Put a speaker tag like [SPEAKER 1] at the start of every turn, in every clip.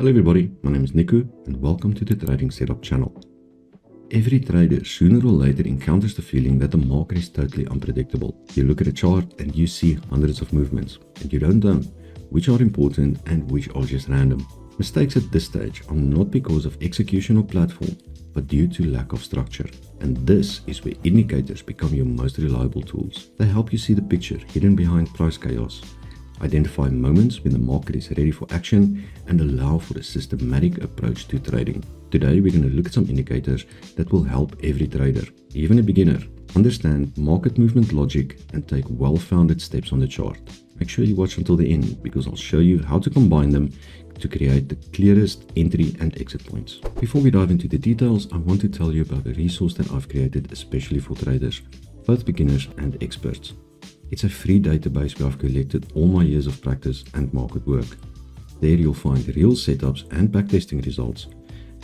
[SPEAKER 1] Hello everybody, my name is Niku and welcome to the Trading Setup channel. Every trader sooner or later encounters the feeling that the market is totally unpredictable. You look at a chart and you see hundreds of movements and you don't know which are important and which are just random. Mistakes at this stage are not because of execution or platform, but due to lack of structure. And this is where indicators become your most reliable tools. They help you see the picture hidden behind price chaos, identify moments when the market is ready for action, and allow for a systematic approach to trading. Today we're going to look at some indicators that will help every trader, even a beginner, understand market movement logic and take well-founded steps on the chart. Make sure you watch until the end because I'll show you how to combine them to create the clearest entry and exit points. Before we dive into the details, I want to tell you about a resource that I've created especially for traders, both beginners and experts. It's a free database where I've collected all my years of practice and market work. There you'll find real setups and backtesting results,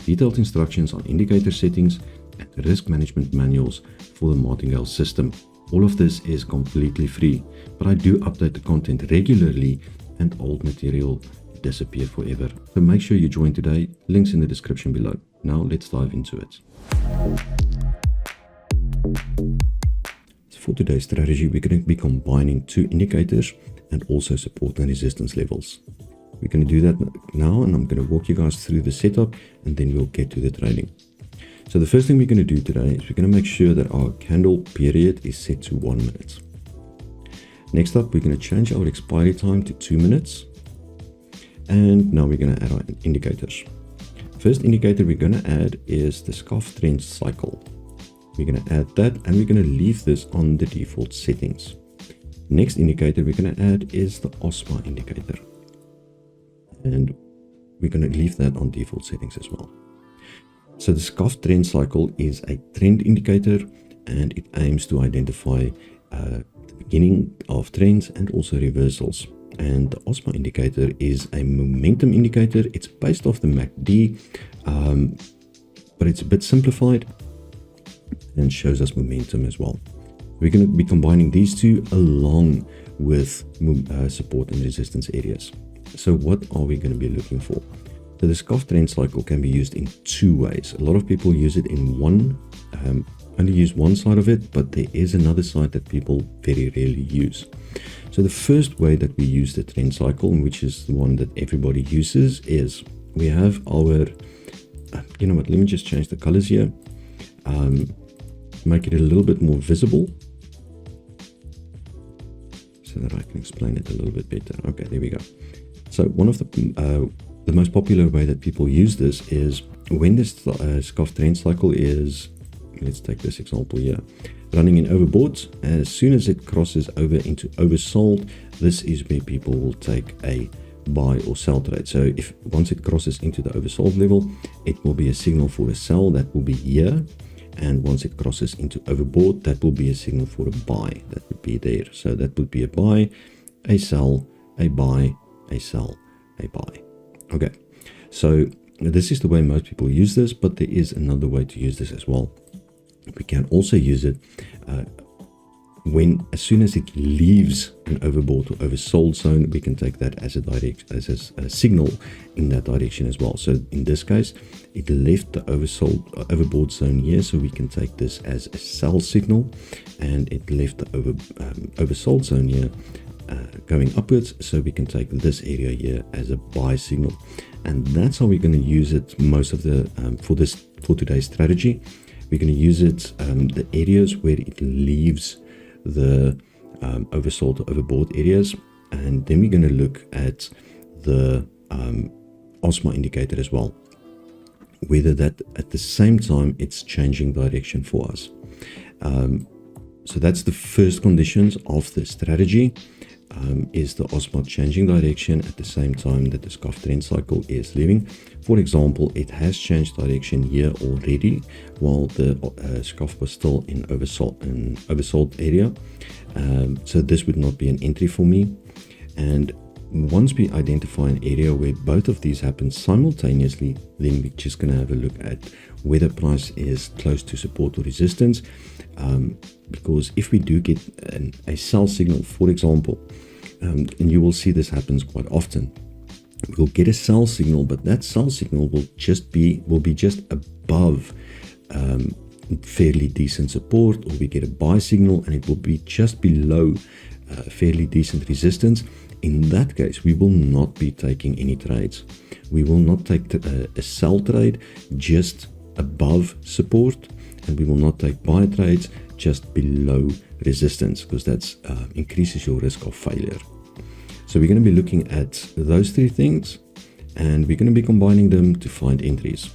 [SPEAKER 1] detailed instructions on indicator settings, and risk management manuals for the martingale system. All of this is completely free, but I do update the content regularly and old material disappear forever. So make sure you join today, links in the description below. Now let's dive into it. For today's strategy, we're going to be combining two indicators and also support and resistance levels. We're going to do that now, and I'm going to walk you guys through the setup and then we'll get to the trading. So the first thing we're going to do today is we're going to make sure that our candle period is set to 1 minute. Next up, we're going to change our expiry time to 2 minutes. And now we're going to add our indicators. First indicator we're going to add is the scuff trend cycle. We're going to add that and we're going to leave this on the default settings. Next indicator we're going to add is the OsMA indicator. And we're going to leave that on default settings as well. So the scuff trend cycle is a trend indicator and it aims to identify the beginning of trends and also reversals. And the OsMA indicator is a momentum indicator. It's based off the MACD, but it's a bit simplified and shows us momentum as well. We're going to be combining these two along with support and resistance areas. So what are we going to be looking for? So the scuff trend cycle can be used in two ways. A lot of people use it in only use one side of it, but there is another side that people very rarely use. So the first way that we use the trend cycle, which is the one that everybody uses, is we have our, you know what, let me just change the colors here, make it a little bit more visible so that I can explain it a little bit better. Okay, there we go. So one of the most popular way that people use this is when this scuff trend cycle is, let's take this example here, running in overbought. As soon as it crosses over into oversold, this is where people will take a buy or sell trade. So if once it crosses into the oversold level, it will be a signal for a sell, that will be here. And once it crosses into overbought, that will be a signal for a buy, that would be there. So that would be a buy, a sell, a buy, a sell, a buy. Okay, so this is the way most people use this, but there is another way to use this as well. We can also use it as soon as it leaves an overbought or oversold zone, we can take that as a signal in that direction as well. So in this case, it left the overbought zone here, so we can take this as a sell signal, and it left the oversold zone here going upwards, so we can take this area here as a buy signal. And that's how we're going to use it most of the for today's strategy. We're going to use it the areas where it leaves the oversold to overbought areas, and then we're going to look at the OsMA indicator as well, whether that at the same time it's changing direction for us. So that's the first conditions of the strategy, is the OsMA changing direction at the same time that the scuff trend cycle is leaving. For example, it has changed direction here already while the scuff was still in oversold area. So this would not be an entry for me. And once we identify an area where both of these happen simultaneously, then we're just going to have a look at whether price is close to support or resistance. Because if we do get a sell signal, for example, and you will see this happens quite often, we'll get a sell signal, but that sell signal will be just above fairly decent support, or we get a buy signal and it will be just below fairly decent resistance. In that case, we will not be taking any trades. We will not take a sell trade just above support, and we will not take buy trades just below resistance, because that increases your risk of failure. So we're going to be looking at those three things, and we're going to be combining them to find entries.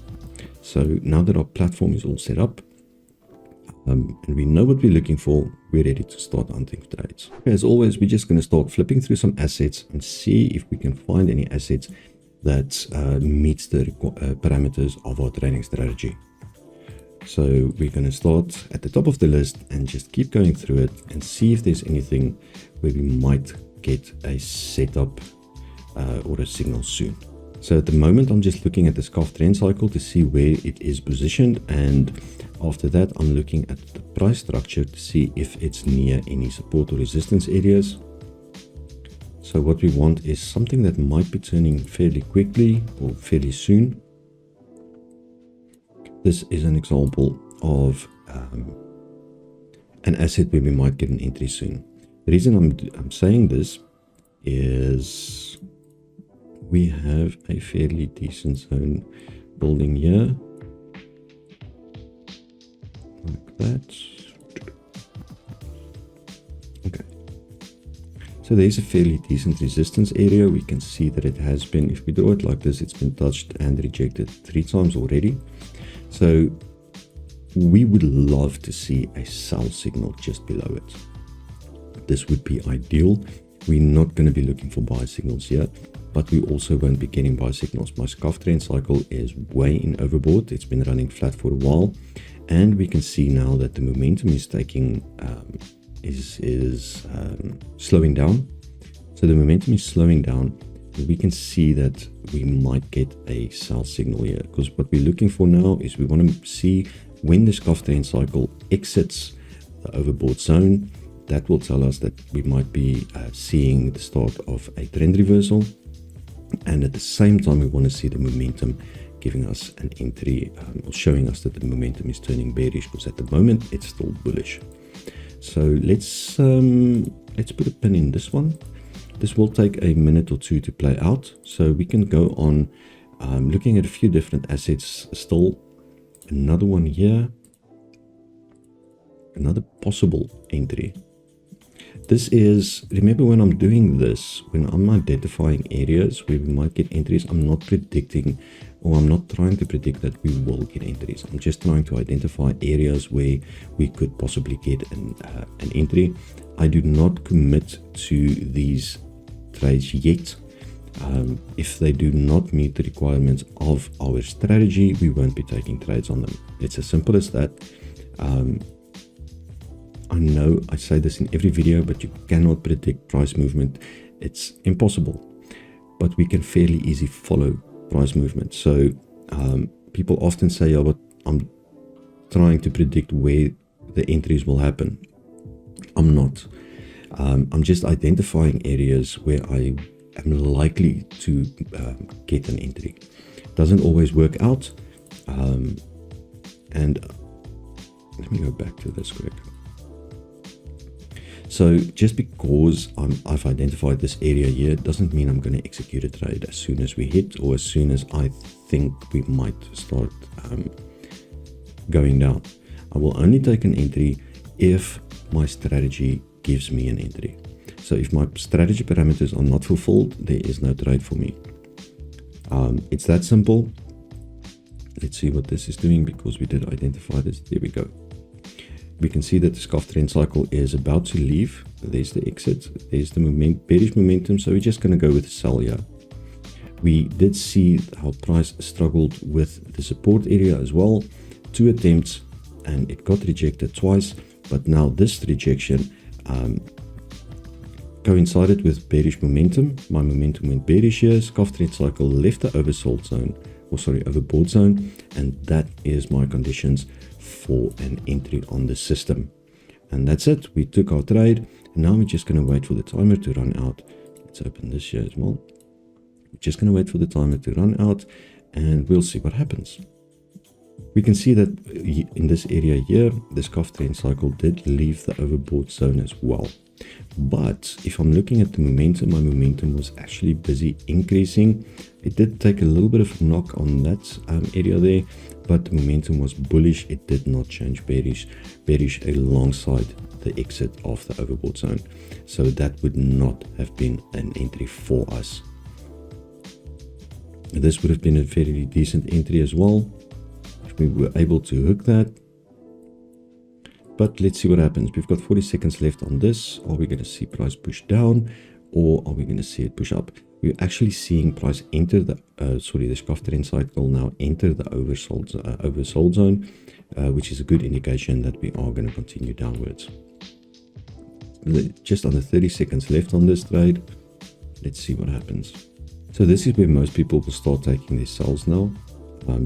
[SPEAKER 1] So now that our platform is all set up, and we know what we're looking for, we're ready to start hunting trades. As always, we're just going to start flipping through some assets and see if we can find any assets that meets the parameters of our trading strategy. So we're going to start at the top of the list and just keep going through it and see if there's anything where we might get a setup or a signal soon. So at the moment, I'm just looking at the scarf trend cycle to see where it is positioned, and after that, I'm looking at the price structure to see if it's near any support or resistance areas. So what we want is something that might be turning fairly quickly or fairly soon. This is an example of an asset where we might get an entry soon. The reason I'm saying this is we have a fairly decent zone building here, like that. Okay, so there's a fairly decent resistance area. We can see that it has been, if we draw it like this, it's been touched and rejected 3 times already. So we would love to see a sell signal just below it. This would be ideal. We're not going to be looking for buy signals here, but we also won't be getting buy signals. My scarf trend cycle is way in overbought. It's been running flat for a while, and we can see now that the momentum is taking slowing down. So the momentum is slowing down. We can see that we might get a sell signal here, because what we're looking for now is we want to see when the scarf trend cycle exits the overbought zone. That will tell us that we might be seeing the start of a trend reversal, and at the same time we want to see the momentum giving us an entry, or showing us that the momentum is turning bearish, because at the moment it's still bullish. So let's put a pin in this one. This will take a minute or two to play out, so we can go on looking at a few different assets still. Another one here, another possible entry. This is, remember when I'm doing this, when I'm identifying areas where we might get entries, I'm not predicting, or I'm not trying to predict that we will get entries. I'm just trying to identify areas where we could possibly get an entry. I do not commit to these trades yet. If they do not meet the requirements of our strategy, we won't be taking trades on them. It's as simple as that. I know I say this in every video, but you cannot predict price movement. It's impossible, but we can fairly easily follow price movement. So people often say, oh, but I'm trying to predict where the entries will happen. I'm not. I'm just identifying areas where I am likely to get an entry. Doesn't always work out. And let me go back to this quick. So just because I've identified this area here doesn't mean I'm going to execute a trade as soon as we hit, or as soon as I think we might start going down. I will only take an entry if my strategy gives me an entry. So if my strategy parameters are not fulfilled, there is no trade for me. It's that simple. Let's see what this is doing, because we did identify this. There we go. We can see that the scarf trend cycle is about to leave. There's the exit. There's the bearish momentum. So we're just going to go with a sell here. We did see how price struggled with the support area as well. 2 attempts, and it got rejected twice. But now this rejection coincided with bearish momentum. My momentum went bearish here. Scarf trend cycle left the oversold zone, overbought zone, and that is my conditions for an entry on the system. And that's it. We took our trade, and now we're just going to wait for the timer to run out. Let's open this here as well. We're just going to wait for the timer to run out and we'll see what happens. We can see that in this area here, the scuff trend cycle did leave the overbought zone as well. But if I'm looking at the momentum, my momentum was actually busy increasing. It did take a little bit of a knock on that area there, but the momentum was bullish. It did not change bearish alongside the exit of the overbought zone. So that would not have been an entry for us. This would have been a very decent entry as well if we were able to hook that. But let's see what happens. We've got 40 seconds left on this. Are we going to see price push down or are we going to see it push up? We're actually seeing price enter the scuff trend cycle now enter the oversold zone, which is a good indication that we are going to continue downwards. Just under 30 seconds left on this trade. Let's see what happens. So this is where most people will start taking their sells now,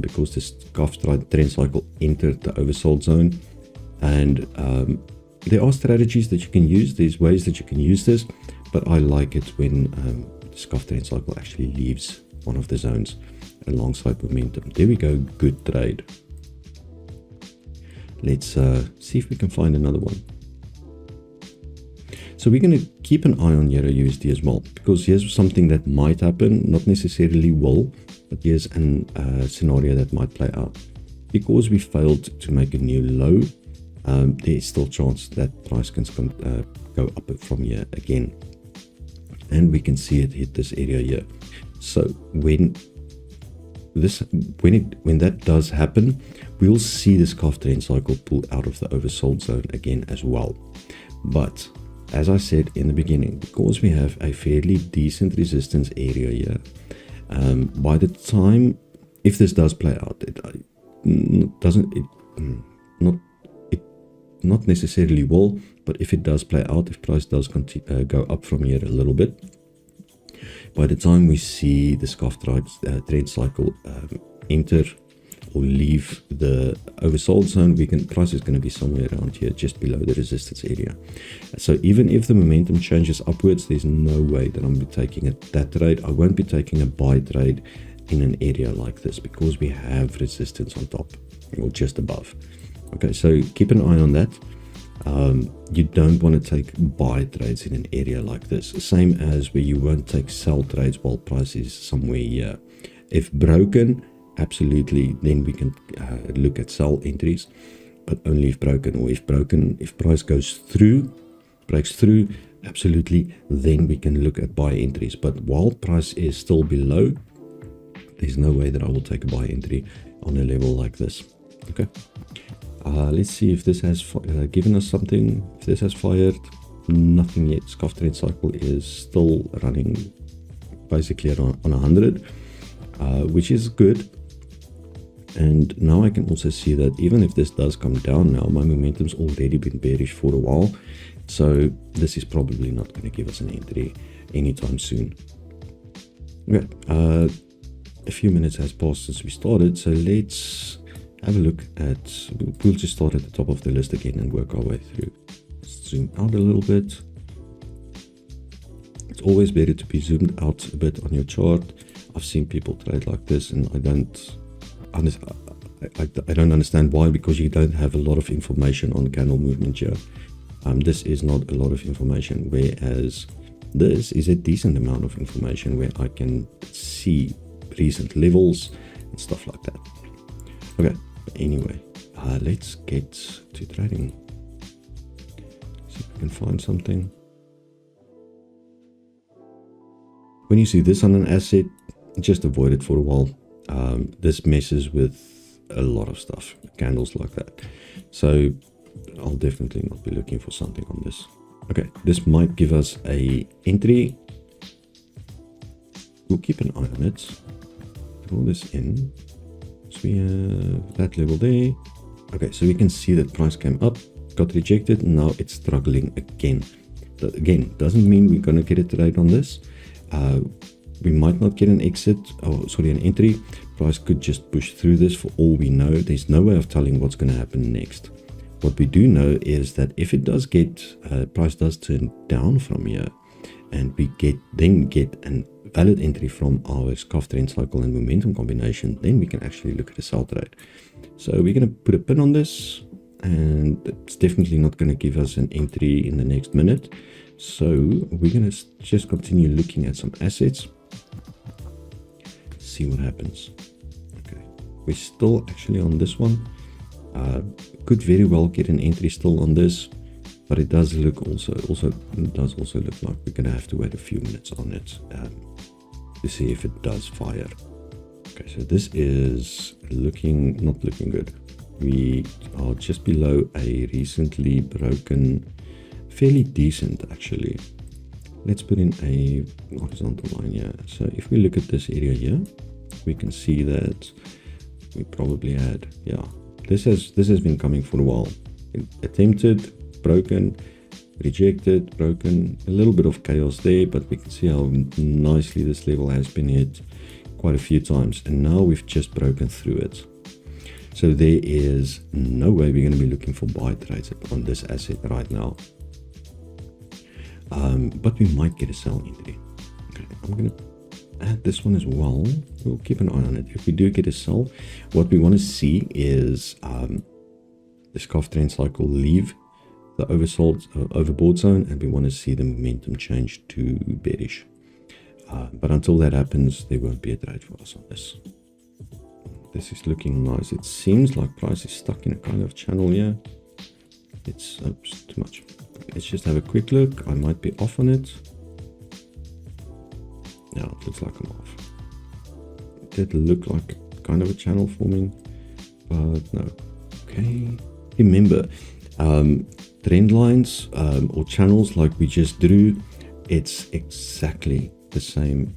[SPEAKER 1] because the scuff trend cycle entered the oversold zone. And there are strategies that you can use. There's ways that you can use this, but I like it when the scuff trend cycle actually leaves one of the zones alongside momentum. There we go. Good trade. Let's see if we can find another one. So we're going to keep an eye on Euro USD as well, because here's something that might happen, not necessarily will, but here's a scenario that might play out. Because we failed to make a new low, there is still a chance that price can go up from here again. And we can see it hit this area here. So when that does happen, we'll see this scuff trend cycle pull out of the oversold zone again as well. But as I said in the beginning, because we have a fairly decent resistance area here, by the time, if this does play out, not necessarily will, but if it does play out, if price does go up from here a little bit, by the time we see the scuff trend cycle enter or leave the oversold zone, price is going to be somewhere around here, just below the resistance area. So even if the momentum changes upwards, there's no way that I'm be taking that trade. I won't be taking a buy trade in an area like this because we have resistance on top or just above. Okay, so keep an eye on that. You don't want to take buy trades in an area like this. Same as where you won't take sell trades while price is somewhere here. If broken, absolutely, then we can look at sell entries, but only if broken. Or if price breaks through, absolutely, then we can look at buy entries. But while price is still below, there's no way that I will take a buy entry on a level like this. Okay, let's see if this has given us something. If this has fired, nothing yet. Scuff trend cycle is still running basically on 100, which is good. And now I can also see that even if this does come down now, my momentum's already been bearish for a while. So this is probably not going to give us an entry anytime soon. Okay, a few minutes has passed since we started, so let's have a look at, we'll just start at the top of the list again and work our way through. Zoom out a little bit. It's always better to be zoomed out a bit on your chart. I've seen people trade like this and I don't understand why, because you don't have a lot of information on candle movement here. This is not a lot of information, whereas this is a decent amount of information where I can see recent levels and stuff like that. Okay, anyway, let's get to trading. See if we can find something. When you see this on an asset, just avoid it for a while. This messes with a lot of stuff, candles like that. So I'll definitely not be looking for something on this. Okay, this might give us a entry. We'll keep an eye on it. Draw this in. So we have that level there. Okay, so we can see that price came up, got rejected, and now it's struggling again. That again doesn't mean we're gonna get a trade on this. We might not get an exit, an entry. Price could just push through this for all we know. There's no way of telling what's going to happen next. What we do know is that if it does get, price does turn down from here, and we then get a valid entry from our scarf trend cycle and momentum combination, then we can actually look at a sell trade. So we're going to put a pin on this, and it's definitely not going to give us an entry in the next minute. So we're going to just continue looking at some assets, see what happens. Okay, we're still actually on this one. Could very well get an entry still on this, but it does look also look like we're going to have to wait a few minutes on it to see if it does fire. Okay, so this is not looking good. We are just below a recently broken, fairly decent actually. Let's put in a horizontal line here. So if we look at this area here, we can see that we probably had, yeah, this has been coming for a while. It attempted, broken, rejected, broken, a little bit of chaos there, but we can see how nicely this level has been hit quite a few times, and now we've just broken through it. So there is no way we're going to be looking for buy trades on this asset right now, but we might get a sell entry. Okay, I'm going to add this one as well. We'll keep an eye on it. If we do get a sell, what we want to see is the scarf trend cycle leave the overbought zone, and we want to see the momentum change to bearish. But until that happens, there won't be a trade for us on this. This is looking nice. It seems like price is stuck in a kind of channel here. It's too much. Let's just have a quick look. I might be off on it. Yeah, it looks like I'm off. It did look like kind of a channel forming, but no. Okay. Remember, trend lines or channels like we just drew, it's exactly the same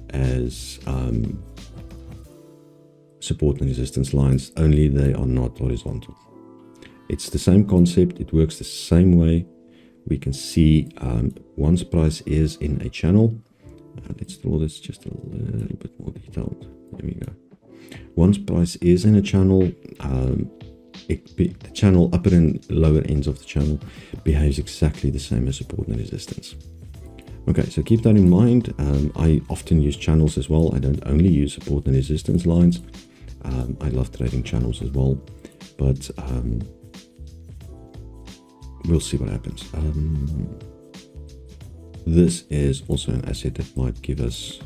[SPEAKER 1] as support and resistance lines, only they are not horizontal. It's the same concept. It works the same way. We can see once price is in a channel. Let's draw this just a little bit more detailed. There we go. Once price is in a channel, the channel upper and lower ends of the channel behaves exactly the same as support and resistance. Okay, so keep that in mind. I often use channels as well. I don't only use support and resistance lines. I love trading channels as well, but we'll see what happens. This is also an asset that might give us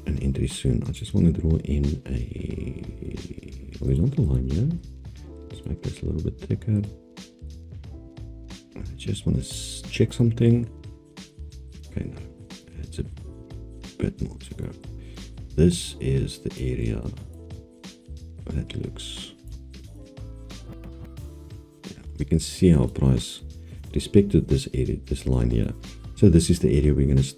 [SPEAKER 1] an entry soon. I just want to draw in a horizontal line here. Let's make this a little bit thicker. I just want to check something. Okay, no, it's a bit more to go. This is the area that looks, yeah, we can see how price respected this area, this line here. So this is the area we're going to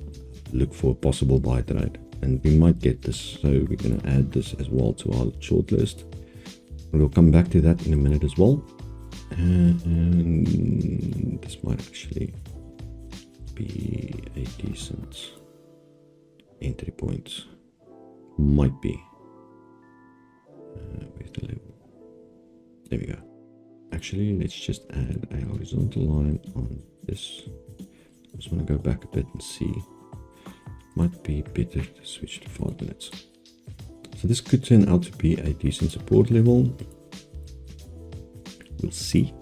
[SPEAKER 1] look for a possible buy trade, and we might get this. So we're going to add this as well to our short list. We'll come back to that in a minute as well. And this might actually be a decent entry point. Might be. Where's the level? There we go. Actually, let's just add a horizontal line on this. I just want to go back a bit and see. Might be better to switch to 5 minutes. So this could turn out to be a decent support level. We'll see.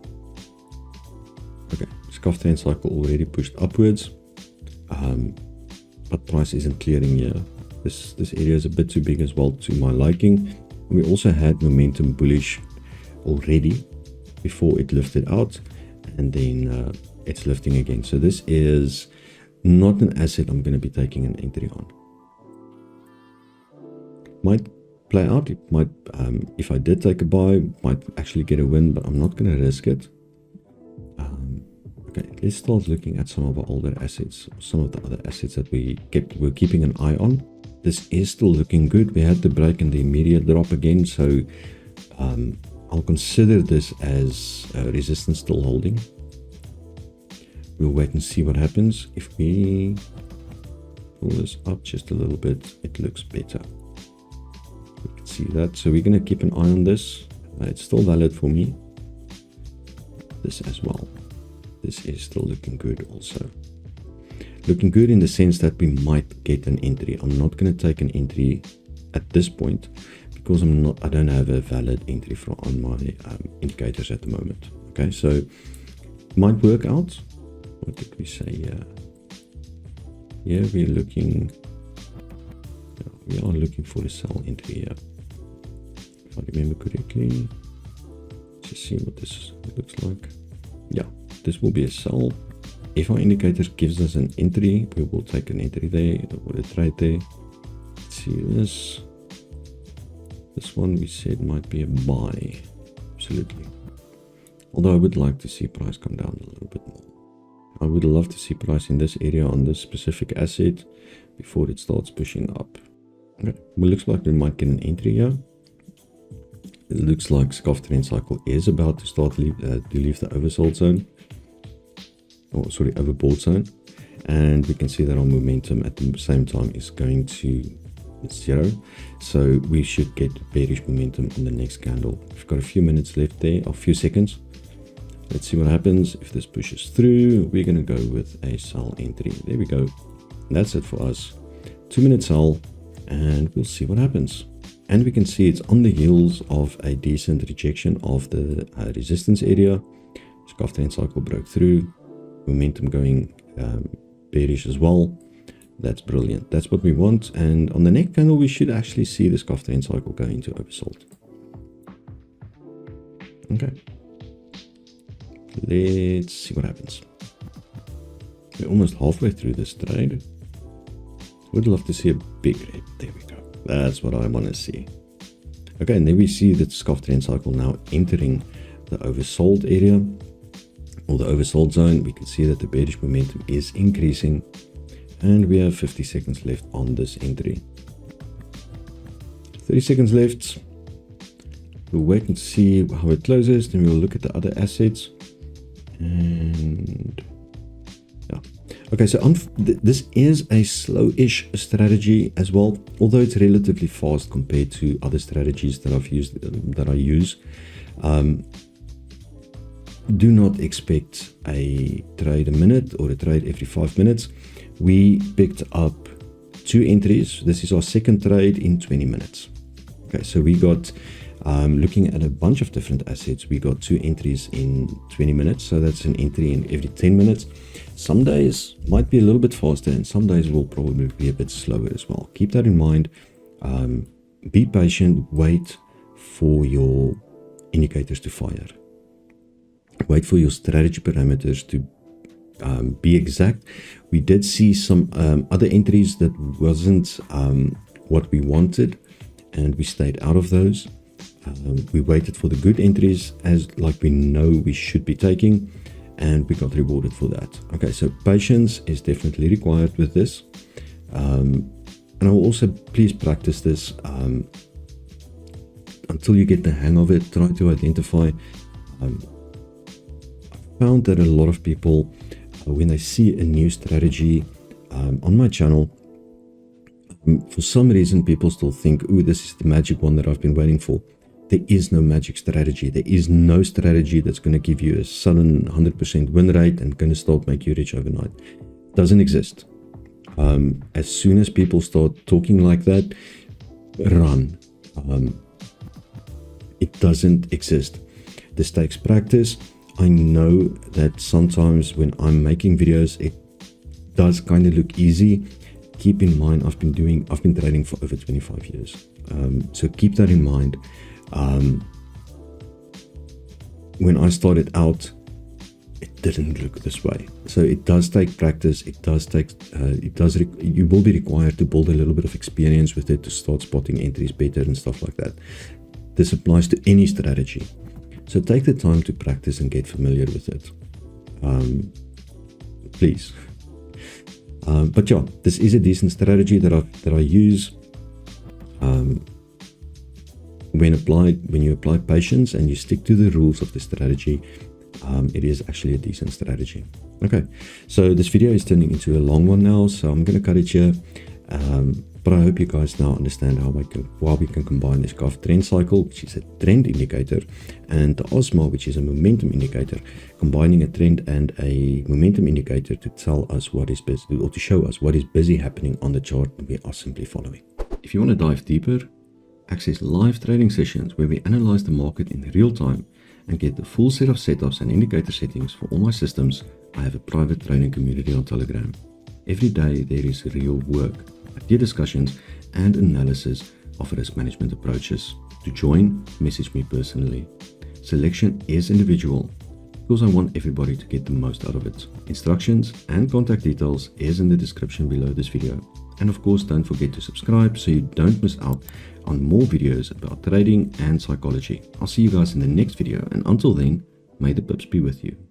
[SPEAKER 1] Okay, scarf trend cycle already pushed upwards, but price isn't clearing here. This area is a bit too big as well to my liking. And we also had momentum bullish already before it lifted out, and then it's lifting again. So this is not an asset I'm going to be taking an entry on. Might play out. It might, if I did take a buy, might actually get a win, but I'm not going to risk it. Okay, let's start looking at some of our older assets, some of the other assets that we're keeping an eye on. This is still looking good. We had the break and the immediate drop again, so I'll consider this as resistance still holding. We'll wait and see what happens. If we pull this up just a little bit, it looks better. We can see that. So we're going to keep an eye on this. It's still valid for me. This as well. This is still looking good also. Looking good in the sense that we might get an entry. I'm not going to take an entry at this point because I don't have a valid entry on my indicators at the moment. Okay, so might work out. What did we say here? Yeah, we are looking for a sell entry here. If I remember correctly, let's just see what this looks like. Yeah, this will be a sell. If our indicator gives us an entry, we will take an entry there or a trade there. Let's see this. This one we said might be a buy. Absolutely. Although I would like to see price come down a little bit more. I would love to see price in this area on this specific asset before it starts pushing up. Okay, well, looks like we might get an entry here. It looks like scuff trend cycle is about to start to leave the oversold zone. Oh, sorry, overbought zone. And we can see that our momentum at the same time is going to 0. So we should get bearish momentum on the next candle. We've got a few minutes left there, or a few seconds. Let's see what happens. If this pushes through, we're going to go with a sell entry. There we go. That's it for us. 2-minute sell, and we'll see what happens. And we can see it's on the heels of a decent rejection of the resistance area. Scuff trend cycle broke through. Momentum going bearish as well. That's brilliant. That's what we want. And on the next candle, we should actually see the scuff trend cycle go into oversold. Okay. Let's see what happens. We're almost halfway through this trade. Would love to see a big red. There we go. That's what I want to see. Okay, and then we see the scuff trend cycle now entering the oversold area or the oversold zone. We can see that the bearish momentum is increasing, and we have 50 seconds left on this entry. 30 seconds left. We'll wait and see how it closes, then we'll look at the other assets. And yeah, okay, so this is a slow-ish strategy as well, although it's relatively fast compared to other strategies that I use. Do not expect a trade a minute or a trade every 5 minutes. We picked up 2 entries. This is our second trade in 20 minutes. Okay, so we got looking at a bunch of different assets, we got 2 entries in 20 minutes. So that's an entry in every 10 minutes. Some days might be a little bit faster, and some days will probably be a bit slower as well. Keep that in mind. Be patient. Wait for your indicators to fire. Wait for your strategy parameters to be exact. We did see some other entries that wasn't what we wanted, and we stayed out of those. We waited for the good entries as like we know we should be taking, and we got rewarded for that. Okay, so patience is definitely required with this. And I will also please practice this until you get the hang of it. Try to identify. I found that a lot of people, when they see a new strategy on my channel, for some reason people still think, oh, this is the magic one that I've been waiting for. There is no magic strategy. There is no strategy that's going to give you a sudden 100% win rate and going to start make you rich overnight. It doesn't exist. As soon as people start talking like that, run. It doesn't exist. This takes practice. I know that sometimes when I'm making videos, it does kind of look easy. Keep in mind, I've been trading for over 25 years. So keep that in mind. When I started out, it didn't look this way. So it does take practice. You will be required to build a little bit of experience with it to start spotting entries better and stuff like that. This applies to any strategy. So take the time to practice and get familiar with it. Please. But yeah, this is a decent strategy that I use. When you apply patience and you stick to the rules of the strategy, it is actually a decent strategy. Okay, so this video is turning into a long one now, so I'm going to cut it here. But I hope you guys now understand how we can combine this graph trend cycle, which is a trend indicator, and the OsMA, which is a momentum indicator, combining a trend and a momentum indicator to tell us what is busy, or to show us what is busy happening on the chart we are simply following. If you want to dive deeper, access live trading sessions where we analyze the market in real time and get the full set of setups and indicator settings for all my systems, I have a private trading community on Telegram. Every day there is real work, idea discussions, and analysis of risk management approaches. To join, message me personally. Selection is individual because I want everybody to get the most out of it. Instructions and contact details is in the description below this video. And of course, don't forget to subscribe so you don't miss out on more videos about trading and psychology. I'll see you guys in the next video, and until then, may the pips be with you.